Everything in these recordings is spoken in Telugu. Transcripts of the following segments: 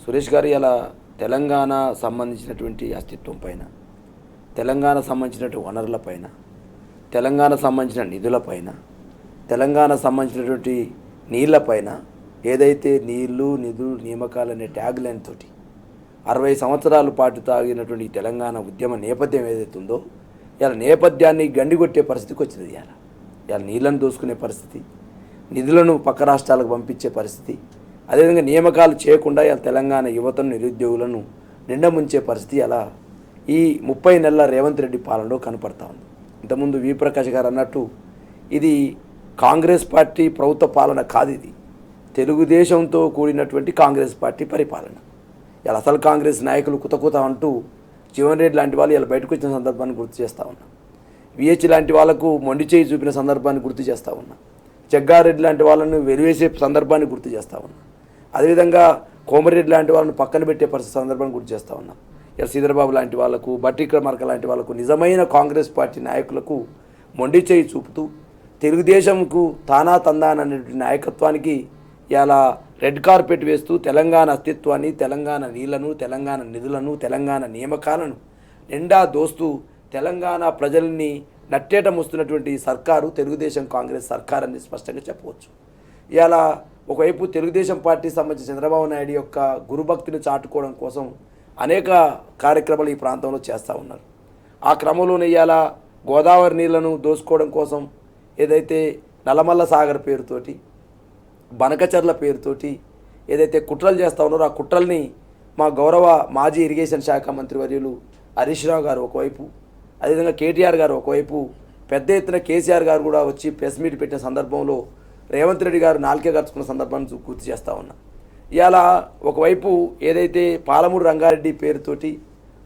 సురేష్ గారు ఇలా తెలంగాణ సంబంధించినటువంటి అస్తిత్వం పైన, తెలంగాణ సంబంధించినటువంటి వనరులపైన, తెలంగాణ సంబంధించిన నిధులపైన, తెలంగాణ సంబంధించినటువంటి నీళ్లపైన ఏదైతే నీళ్లు నిధులు నియామకాలు అనే ట్యాగ్ లైన్ తోటి 60 సంవత్సరాల పాటు తాగినటువంటి తెలంగాణ ఉద్యమ నేపథ్యం ఏదైతే ఉందో ఇలా నేపథ్యాన్ని గండిగొట్టే పరిస్థితికి వచ్చింది. ఇలా నీళ్లను దోసుకునే పరిస్థితి, నిధులను పక్క రాష్ట్రాలకు పంపించే పరిస్థితి, అదేవిధంగా నియామకాలు చేయకుండా ఇలా తెలంగాణ యువతను నిరుద్యోగులను నిండా ముంచే పరిస్థితి అలా ఈ 30 నెలల రేవంత్ రెడ్డి పాలనలో కనపడతా ఉంది. ఇంతకుముందు వి ప్రకాష్ గారు అన్నట్టు ఇది కాంగ్రెస్ పార్టీ ప్రభుత్వ పాలన కాదు, ఇది తెలుగుదేశంతో కూడినటువంటి కాంగ్రెస్ పార్టీ పరిపాలన. ఇలా అసలు కాంగ్రెస్ నాయకులు కుత అంటూ జీవన్ రెడ్డి లాంటి వాళ్ళు ఇలా బయటకు వచ్చిన సందర్భాన్ని గుర్తు చేస్తూ ఉన్నా, విహెచ్ లాంటి వాళ్ళకు మొండి చేయి చూపిన సందర్భాన్ని గుర్తు చేస్తూ ఉన్నా, జగ్గారెడ్డి లాంటి వాళ్ళను వెలివేసే సందర్భాన్ని గుర్తు చేస్తూ ఉన్నా, అదేవిధంగా కోమరెడ్డి లాంటి వాళ్ళని పక్కన పెట్టే పరిస్థితి సందర్భాన్ని గుర్తు చేస్తూ ఉన్నా. ఇలా శ్రీధరబాబు లాంటి వాళ్ళకు, బట్టి విక్రమార్క లాంటి వాళ్ళకు, నిజమైన కాంగ్రెస్ పార్టీ నాయకులకు మొండి చేయి చూపుతూ తెలుగుదేశంకు తానా తందాన్ అనేటువంటి నాయకత్వానికి ఇలా రెడ్ కార్పెట్ వేస్తూ తెలంగాణ అస్తిత్వాన్ని, తెలంగాణ నీళ్లను, తెలంగాణ నిధులను, తెలంగాణ నియామకాలను నిండా దోస్తూ తెలంగాణ ప్రజల్ని నట్టేట మోస్తున్నటువంటి సర్కారు తెలుగుదేశం కాంగ్రెస్ సర్కార్ అని స్పష్టంగా చెప్పవచ్చు. ఇలా ఒకవైపు తెలుగుదేశం పార్టీ సంబంధించిన చంద్రబాబు నాయుడు యొక్క గురుభక్తిని చాటుకోవడం కోసం అనేక కార్యక్రమాలు ఈ ప్రాంతంలో చేస్తూ ఉన్నారు. ఆ క్రమంలోనే ఇలా గోదావరి నీళ్లను దోసుకోవడం కోసం ఏదైతే నల్లమల్ల సాగర్ పేరుతోటి, బనకచర్ల పేరుతోటి ఏదైతే కుట్రలు చేస్తూ ఉన్నారో ఆ కుట్రల్ని మా గౌరవ మాజీ ఇరిగేషన్ శాఖ మంత్రి వర్యులు హరీష్ రావు గారు ఒకవైపు, అదేవిధంగా కేటీఆర్ గారు ఒకవైపు, పెద్ద ఎత్తున కేసీఆర్ గారు కూడా వచ్చి ప్రెస్ మీట్ పెట్టిన సందర్భంలో రేవంత్ రెడ్డి గారు నాలుకే గడుచుకున్న సందర్భాన్ని గుర్తు చేస్తూ ఉన్నా. ఇవాళ ఒకవైపు ఏదైతే పాలమూరు రంగారెడ్డి పేరుతోటి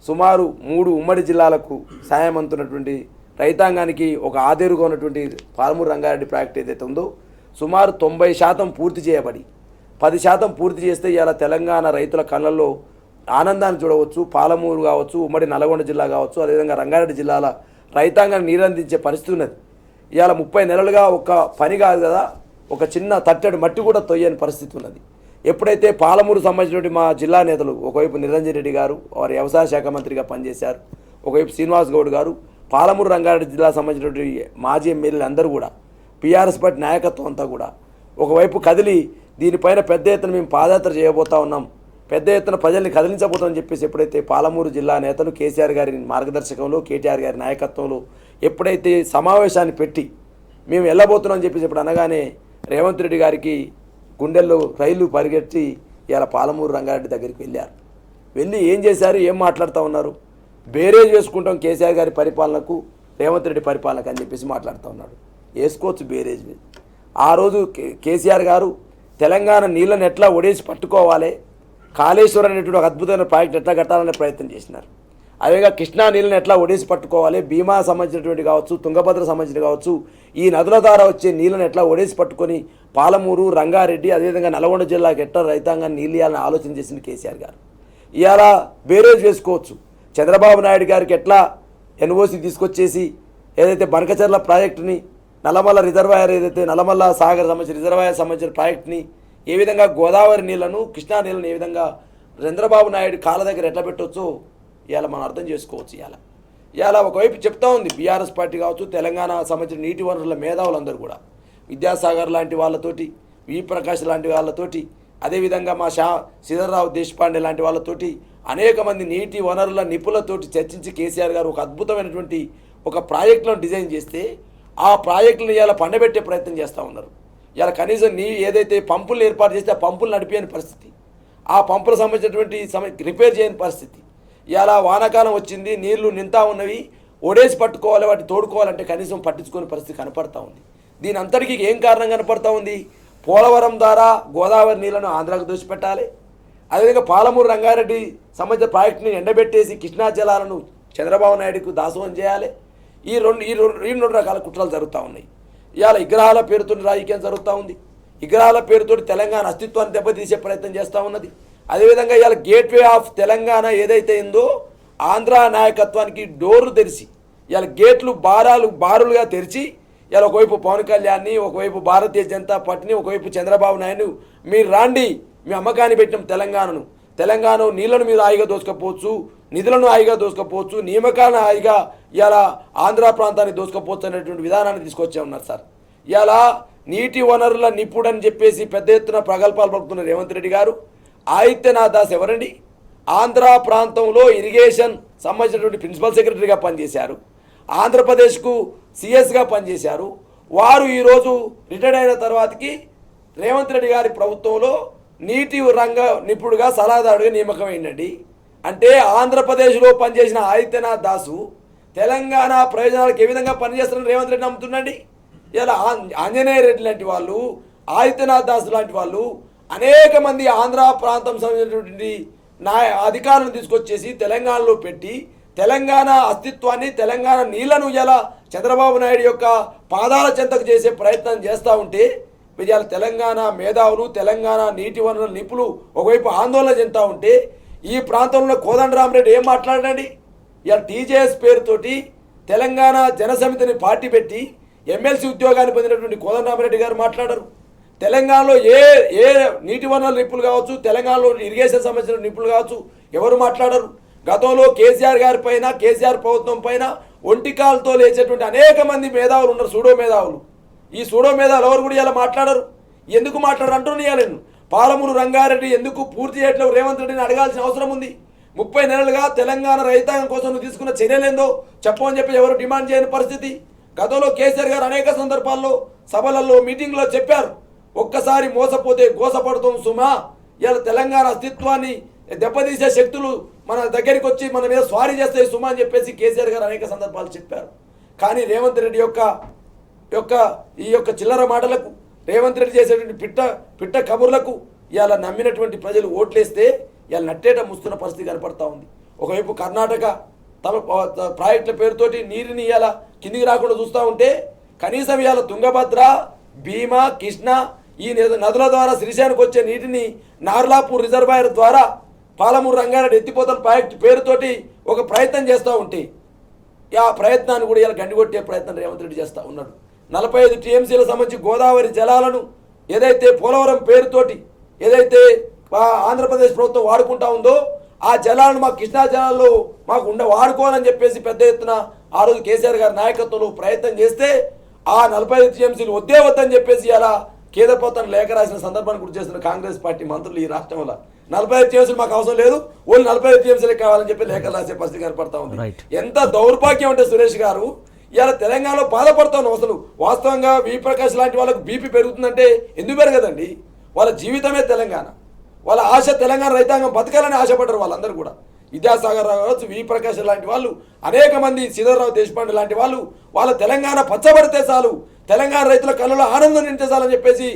సుమారు 3 ఉమ్మడి జిల్లాలకు సాయం అందుతున్నటువంటి రైతాంగానికి ఒక ఆదేరుగా ఉన్నటువంటి పాలమూరు రంగారెడ్డి ప్రాజెక్ట్ ఏదైతే ఉందో సుమారు 90% పూర్తి చేయబడి 10% పూర్తి చేస్తే ఇవాళ తెలంగాణ రైతుల కళ్ళల్లో ఆనందాన్ని చూడవచ్చు. పాలమూరు కావచ్చు, ఉమ్మడి నల్గొండ జిల్లా కావచ్చు, అదేవిధంగా రంగారెడ్డి జిల్లాల రైతాంగాన్ని నీరందించే పరిస్థితి ఉన్నది. ఇవాళ 30 నెలలుగా ఒక పని కాదు కదా, ఒక చిన్న తట్టెడు మట్టి కూడా తొయ్యని పరిస్థితి ఉన్నది. ఎప్పుడైతే పాలమూరు సంబంధించినటువంటి మా జిల్లా నేతలు ఒకవైపు నిరంజన్ రెడ్డి గారు వారు వ్యవసాయ శాఖ మంత్రిగా పనిచేశారు, ఒకవైపు శ్రీనివాస్ గౌడ్ గారు, పాలమూరు రంగారెడ్డి జిల్లా సంబంధించినటువంటి మాజీ ఎమ్మెల్యేలు అందరూ కూడా, పీఆర్ఎస్ పార్టీ నాయకత్వం అంతా కూడా ఒకవైపు కదిలి దీనిపైన పెద్ద ఎత్తున మేము పాదయాత్ర చేయబోతా ఉన్నాం, పెద్ద ఎత్తున ప్రజల్ని కదిలించబోతామని చెప్పేసి ఎప్పుడైతే పాలమూరు జిల్లా నేతలు కేసీఆర్ గారి మార్గదర్శకంలో, కేటీఆర్ గారి నాయకత్వంలో ఎప్పుడైతే సమావేశాన్ని పెట్టి మేము వెళ్ళబోతున్నామని చెప్పేసి ఇప్పుడు అనగానే రేవంత్ రెడ్డి గారికి గుండెల్లో రైలు పరిగెత్తి ఇలా పాలమూరు రంగారెడ్డి దగ్గరికి వెళ్ళారు. వెళ్ళి ఏం చేశారు, ఏం మాట్లాడుతూ ఉన్నారు, బేరేజ్ వేసుకుంటాం కేసీఆర్ గారి పరిపాలనకు రేవంత్ రెడ్డి పరిపాలనకు అని చెప్పేసి మాట్లాడుతూ ఉన్నాడు. వేసుకోవచ్చు బేరేజ్. ఆ రోజు కేసీఆర్ గారు తెలంగాణ నీళ్ళని ఎట్లా ఒడేసి పట్టుకోవాలి, కాళేశ్వరం అనేటువంటి ఒక అద్భుతమైన ప్రాజెక్ట్ ఎట్లా కట్టాలనే ప్రయత్నం చేసినారు. అదేవిధంగా కృష్ణా నీళ్ళని ఎట్లా ఒడేసి పట్టుకోవాలి, భీమా సంబంధించినటువంటి కావచ్చు, తుంగభద్ర సంబంధించిన కావచ్చు, ఈ నదుల ద్వారా వచ్చే నీళ్ళని ఎట్లా ఒడేసి పట్టుకొని పాలమూరు, రంగారెడ్డి, అదేవిధంగా నల్గొండ జిల్లాకి ఎట్లా రైతాంగాన్ని నీళ్ళు ఇవ్వాలని ఆలోచన చేసింది కేసీఆర్ గారు. ఇవాళ బేరేజ్ వేసుకోవచ్చు. చంద్రబాబు నాయుడు గారికి ఎట్లా ఎన్ఓసి తీసుకొచ్చేసి ఏదైతే బనకచర్ల ప్రాజెక్టుని, నల్లమల్ల రిజర్వాయర్ ఏదైతే నల్లమల్ల సాగర్ సంబంధించిన రిజర్వాయర్ సంబంధించిన ప్రాజెక్టుని, ఏ విధంగా గోదావరి నీళ్లను, కృష్ణా నీళ్ళను ఏ విధంగా చంద్రబాబు నాయుడు కాళ్ళ దగ్గర ఎట్లా పెట్టవచ్చో ఇవాళ మనం అర్థం చేసుకోవచ్చు. ఇవాళ ఒకవైపు చెప్తా ఉంది బీఆర్ఎస్ పార్టీ కావచ్చు, తెలంగాణ సంబంధించిన నీటి వనరుల మేధావులందరూ కూడా విద్యాసాగర్ లాంటి వాళ్ళతోటి, వి ప్రకాష్ లాంటి వాళ్ళతోటి, అదేవిధంగా మా శ్రీధర్రావు దేశపాండే లాంటి వాళ్ళతోటి అనేక మంది నీటి వనరుల నిపుణులతోటి చర్చించి కేసీఆర్ గారు ఒక అద్భుతమైనటువంటి ఒక ప్రాజెక్టులను డిజైన్ చేస్తే ఆ ప్రాజెక్టులను ఇవాళ పండబెట్టే ప్రయత్నం చేస్తూ ఉన్నారు. ఇవాళ కనీసం ఏదైతే పంపులు ఏర్పాటు చేస్తే ఆ పంపులు నడిపేయని పరిస్థితి, ఆ పంపులకు సంబంధించినటువంటి రిపేర్ చేయని పరిస్థితి. ఇవాళ వానాకాలం వచ్చింది, నీళ్లు నింతా ఉన్నవి, ఒడేసి పట్టుకోవాలి, వాటి తోడుకోవాలంటే కనీసం పట్టించుకునే పరిస్థితి కనపడతా ఉంది. దీని అంతటికీ ఏం కారణం కనపడతా ఉంది, పోలవరం ద్వారా గోదావరి నీళ్లను ఆంధ్రాకు దోచిపెట్టాలి, అదేవిధంగా పాలమూరు రంగారెడ్డి సంబంధించిన ప్రాజెక్టుని ఎండబెట్టేసి కృష్ణా జలాలను చంద్రబాబు నాయుడుకు దాసోహం చేయాలి. ఈ రెండు రకాల కుట్రలు జరుగుతూ ఉన్నాయి. ఇవాళ విగ్రహాల పేరుతో రాజకీయం జరుగుతూ ఉంది. విగ్రహాల పేరుతో తెలంగాణ అస్తిత్వాన్ని దెబ్బతీసే ప్రయత్నం చేస్తూ ఉన్నది. అదేవిధంగా ఇవాళ గేట్వే ఆఫ్ తెలంగాణ ఏదైతే ఉందో ఆంధ్ర నాయకత్వానికి డోర్లు తెరిచి ఇవాళ గేట్లు బారులుగా తెరిచి ఇలా ఒకవైపు పవన్ కళ్యాణ్ని, ఒకవైపు భారతీయ జనతా పార్టీని, ఒకవైపు చంద్రబాబు నాయుడు మీరు రాండి, మీ అమ్మకాన్ని పెట్టిన తెలంగాణను, తెలంగాణ నీళ్లను మీద హాయిగా దోసుకపోవచ్చు, నిధులను హాయిగా దోసుకపోవచ్చు, నియామకాలను హాయిగా ఇలా ఆంధ్ర ప్రాంతాన్ని దోసుకపోవచ్చు అనేటువంటి విధానాన్ని తీసుకొచ్చే ఉన్నారు సార్. ఇలా నీటి వనరుల నిపుణుడు అని చెప్పేసి పెద్ద ఎత్తున ప్రగల్భాలు పలుకుతున్న రేవంత్ రెడ్డి గారు ఆదిత్యనాథ్ దాస్ ఎవరండి? ఆంధ్ర ప్రాంతంలో ఇరిగేషన్ సంబంధించినటువంటి ప్రిన్సిపల్ సెక్రటరీగా పనిచేశారు, ఆంధ్రప్రదేశ్కు సిఎస్గా పనిచేశారు. వారు ఈరోజు రిటైర్డ్ అయిన తర్వాతకి రేవంత్ రెడ్డి గారి ప్రభుత్వంలో నీటి రంగ నిపుణుడుగా సలహాదారుడిగా నియామకమైందండి. అంటే ఆంధ్రప్రదేశ్లో పనిచేసిన ఆదిత్యనాథ్ దాసు తెలంగాణ ప్రయోజనాలకు ఏ విధంగా పనిచేస్తారని రేవంత్ రెడ్డి నమ్ముతుండండి. ఇలా ఆంజనేయ రెడ్డి లాంటి వాళ్ళు, ఆదిత్యనాథ్ దాస్ లాంటి వాళ్ళు అనేక మంది ఆంధ్ర ప్రాంతం సంబంధించినటువంటి అధికారులను తీసుకొచ్చేసి తెలంగాణలో పెట్టి తెలంగాణ అస్తిత్వాన్ని, తెలంగాణ నీళ్లను ఇలా చంద్రబాబు నాయుడు యొక్క పాదాల చెంతకు చేసే ప్రయత్నం చేస్తూ ఉంటే ఇవాళ తెలంగాణ మేధావులు, తెలంగాణ నీటి వనరుల నిపుణులు ఒకవైపు ఆందోళన చెందుతూ ఉంటే ఈ ప్రాంతంలో కోదండరామరెడ్డి ఏం మాట్లాడండి? ఇవాళ టీజేఎస్ పేరుతోటి తెలంగాణ జనసమితిని పార్టీ పెట్టి ఎమ్మెల్సీ ఉద్యోగాన్ని పొందినటువంటి కోదండరామరెడ్డి గారు మాట్లాడరు. తెలంగాణలో ఏ నీటి వనరుల నిపుణులు కావచ్చు, తెలంగాణలో ఇరిగేషన్ సంబంధించిన నిపుణులు కావచ్చు, ఎవరు మాట్లాడరు. గతంలో కేసీఆర్ గారి పైన, కేసీఆర్ ప్రభుత్వం పైన ఒంటికాలతో లేచేటువంటి అనేక మంది మేధావులు ఉన్నారు, సూడో మేధావులు. ఈ సూడో మేధావులు ఎవరు కూడా ఇలా మాట్లాడరు. ఎందుకు మాట్లాడరు అంటున్నాను నేను. పాలమూరు రంగారెడ్డి ఎందుకు పూర్తి చేయట్లేదు రేవంత్ రెడ్డిని అడగాల్సిన అవసరం ఉంది. 30 నెలలుగా తెలంగాణ రైతాంగం కోసం నువ్వు తీసుకున్న చర్యలేందో చెప్పమని చెప్పి ఎవరు డిమాండ్ చేయని పరిస్థితి. గతంలో కేసీఆర్ గారు అనేక సందర్భాల్లో సభలలో మీటింగ్లో చెప్పారు, ఒక్కసారి మోసపోతే గోసపడుతాం సుమా, ఇలా తెలంగాణ అస్తిత్వాన్ని దెబ్బతీసే శక్తులు మన దగ్గరికి వచ్చి మన మీద స్వారీ చేస్తాయి సుమా అని చెప్పేసి కేసీఆర్ గారు అనేక సందర్భాలు చెప్పారు. కానీ రేవంత్ రెడ్డి ఈ యొక్క చిల్లర మాటలకు, రేవంత్ రెడ్డి చేసేటువంటి పిట్ట కబుర్లకు ఇవాళ నమ్మినటువంటి ప్రజలు ఓట్లేస్తే ఇవాళ నట్టేట ముస్తున్న పరిస్థితి కనపడతా ఉంది. ఒకవైపు కర్ణాటక తమ ప్రాజెక్టుల పేరుతోటి నీరుని ఇవాళ కిందికి రాకుండా చూస్తూ ఉంటే కనీసం ఇవాళ తుంగభద్ర, భీమా, కృష్ణ ఈ నదుల ద్వారా శ్రీశైలంకి వచ్చే నీటిని నార్లాపూర్ రిజర్వాయర్ ద్వారా పాలమూరు రంగారెడ్డి ఎత్తిపోతల ప్రాజెక్టు పేరుతోటి ఒక ప్రయత్నం చేస్తూ ఉంటే ఆ ప్రయత్నాన్ని కూడా ఇలా గండిగొట్టే ప్రయత్నం రేవంత్ రెడ్డి చేస్తూ ఉన్నాడు. 45 టీఎంసీలకు సంబంధించి గోదావరి జలాలను ఏదైతే పోలవరం పేరుతోటి ఏదైతే ఆంధ్రప్రదేశ్ ప్రభుత్వం వాడుకుంటా ఉందో ఆ జలాలను మా కృష్ణా జలాల్లో మాకు వాడుకోవాలని చెప్పేసి పెద్ద ఎత్తున ఆ రోజు కేసీఆర్ గారి నాయకత్వంలో ప్రయత్నం చేస్తే ఆ 45 టీఎంసీలు వద్దని చెప్పేసి ఇలా కేంద్రప్రభుత్వం లేఖ రాసిన సందర్భాన్ని గుర్తు చేస్తున్న కాంగ్రెస్ పార్టీ మంత్రులు ఈ రాష్ట్రంలో 45 టీఎంసీలు మాకు అవసరం లేదు, ఓన్లీ 45 టీఎంసీలే కావాలని చెప్పి లేఖలు రాసే పరిస్థితి కనపడతా ఉంది. ఎంత దౌర్భాగ్యం అంటే సురేష్ గారు, ఇవాళ తెలంగాణలో బాధపడుతున్నాం. అసలు వాస్తవంగా వి ప్రకాష్ లాంటి వాళ్ళకు బీపీ పెరుగుతుందంటే ఎందుకు పెరగదండి? వాళ్ళ జీవితమే తెలంగాణ, వాళ్ళ ఆశ తెలంగాణ రైతాంగం బతకాలని ఆశపడ్డారు వాళ్ళందరూ కూడా. విద్యాసాగర్ రావు కావచ్చు, వి ప్రకాష్ లాంటి వాళ్ళు, అనేక మంది శ్రీధర్రావు దేశపాండే లాంటి వాళ్ళు వాళ్ళ తెలంగాణ పచ్చబడితే చాలు, తెలంగాణ రైతుల కళ్ళలో ఆనందం నింటే చాలని చెప్పేసి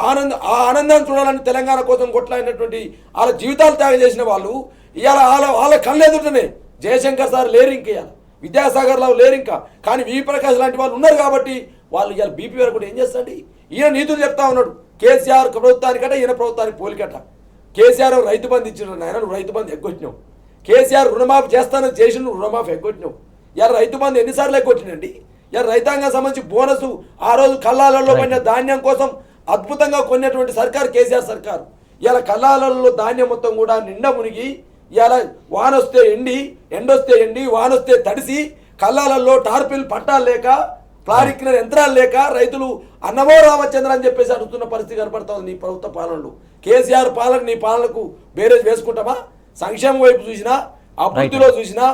ఆ ఆనందాన్ని చూడాలని తెలంగాణ కోసం కొట్లాడినటువంటి వాళ్ళ జీవితాలు త్యాగం చేసిన వాళ్ళు ఇవాళ వాళ్ళ కళ్ళు ఎదుటనే జయశంకర్ సార్ లేరు, ఇంకా ఇవాళ విద్యాసాగర్ రావు లేరు ఇంకా. కానీ వి ప్రకాష్ లాంటి వాళ్ళు ఉన్నారు కాబట్టి వాళ్ళు ఇవాళ బీపీ వరకు కూడా ఏం చేస్తారండి? ఈయన నీతులు చెప్తా ఉన్నాడు, కేసీఆర్ ప్రభుత్వానికట ఈయన ప్రభుత్వానికి పోలికట. కేసీఆర్ రైతు బంధు ఇచ్చిన ఆయన, నువ్వు రైతు బంధు ఎగ్గొట్టినావు. కేసీఆర్ రుణమాఫీ చేస్తానని చేసి నువ్వు రుణమాఫీ ఎగ్గొట్టినావు. ఇలా రైతు బంధు ఎన్నిసార్లు ఎగ్గొట్టినండి? ఇలా రైతాంగం సంబంధించి బోనసు ఆ రోజు కల్లాలలో పడిన ధాన్యం కోసం అద్భుతంగా కొన్నటువంటి సర్కారు కేసీఆర్ సర్కారు. ఇలా కల్లాలలో ధాన్యం మొత్తం కూడా నిండా మునిగి ఇలా వానొస్తే ఎండొస్తే ఎండి వానొస్తే తడిసి కల్లాలలో టార్పిల్ పట్టాలు లేక ప్లారిక్కిన యంత్రాలు లేక రైతులు అన్నమో రామచంద్ర అని చెప్పేసి అడుగుతున్న పరిస్థితి కనపడతా ఉంది నీ ప్రభుత్వ పాలనలో. కేసీఆర్ పాలన నీ పాలనకు బేరేజ్ వేసుకుంటామా? సంక్షేమం వైపు చూసినా, అభివృద్ధిలో చూసినా,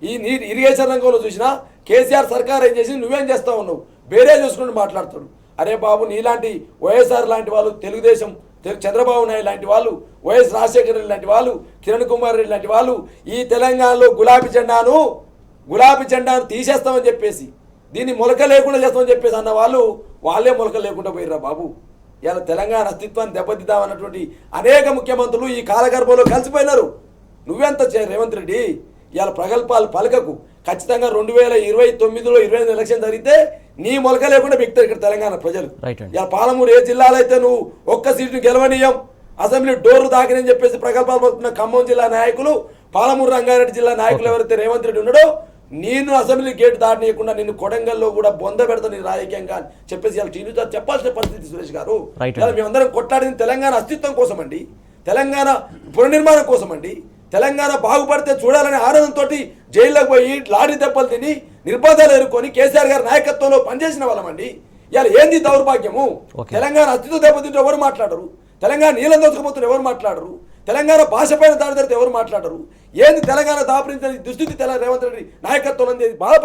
ఈ ఇరిగేషన్ రంగంలో చూసినా కేసీఆర్ సర్కార్ ఏం చేసి నువ్వేం చేస్తా ఉన్నావు? బేరేజ్ చూసుకుంటూ మాట్లాడుతాడు. అరే బాబు, నీలాంటి వైఎస్ఆర్ లాంటి వాళ్ళు, తెలుగుదేశం చంద్రబాబు నాయుడు లాంటి వాళ్ళు, వైఎస్ రాజశేఖర రెడ్డి లాంటి వాళ్ళు, కిరణ్ కుమార్ రెడ్డి లాంటి వాళ్ళు ఈ తెలంగాణలో గులాబీ జెండాను తీసేస్తామని చెప్పేసి, దీన్ని మొలక లేకుండా చేస్తామని చెప్పేసి అన్న వాళ్ళే మొలక లేకుండా పోయిర్రా బాబు. ఇలా తెలంగాణ అస్తిత్వాన్ని దెబ్బతిద్దామన్నటువంటి అనేక ముఖ్యమంత్రులు ఈ కాలగర్భంలో కలిసిపోయినారు. నువ్వెంత రేవంత్ రెడ్డి ఇవాళ ప్రగల్భాలు పలకకు. ఖచ్చితంగా 2029లో 25 ఎలక్షన్ జరిగితే నీ మొలక లేకుండా బిక్తారు ఇక్కడ తెలంగాణ ప్రజలు. ఇలా పాలమూరు ఏ జిల్లాలో అయితే నువ్వు ఒక్క సీటును గెలవనీయం, అసెంబ్లీ డోర్లు దాకినని చెప్పేసి ప్రగల్భాలు పలుకుతున్న ఖమ్మం జిల్లా నాయకులు, పాలమూరు రంగారెడ్డి జిల్లా నాయకులు ఎవరైతే రేవంత్ రెడ్డి ఉన్నాడో, నేను అసెంబ్లీ గేట్ దాటనీయకుండా నిన్ను కొడంగల్లో కూడా బొంద పెడతా నీ రాజకీయంగా అని చెప్పేసి ఇలా టీవీ చెప్పాల్సిన పరిస్థితి సురేష్ గారు. మేమందరం కొట్లాడింది తెలంగాణ అస్తిత్వం కోసం అండి. తెలంగాణ పునర్నిర్మాణం కోసం అండి. తెలంగాణ బాగుపడితే చూడాలనే ఆనందంతో జైల్లోకి పోయి లారీ దెబ్బలు తిని నిర్బంధాలు ఎదుర్కొని కేసీఆర్ గారి నాయకత్వంలో పనిచేసిన వాళ్ళమండి. ఇవాళ ఏంది దౌర్భాగ్యము? తెలంగాణ అతిథి దెబ్బతింటే ఎవరు మాట్లాడరు? తెలంగాణ నీళ్ళని దోచుకుపోతున్న ఎవరు మాట్లాడరు? తెలంగాణ భాష పైన దాడి జరిగితే ఎవరు మాట్లాడరు? ఏంది తెలంగాణ దాపరించిన దుస్థితి రేవంత్ రెడ్డి నాయకత్వం బాధపడ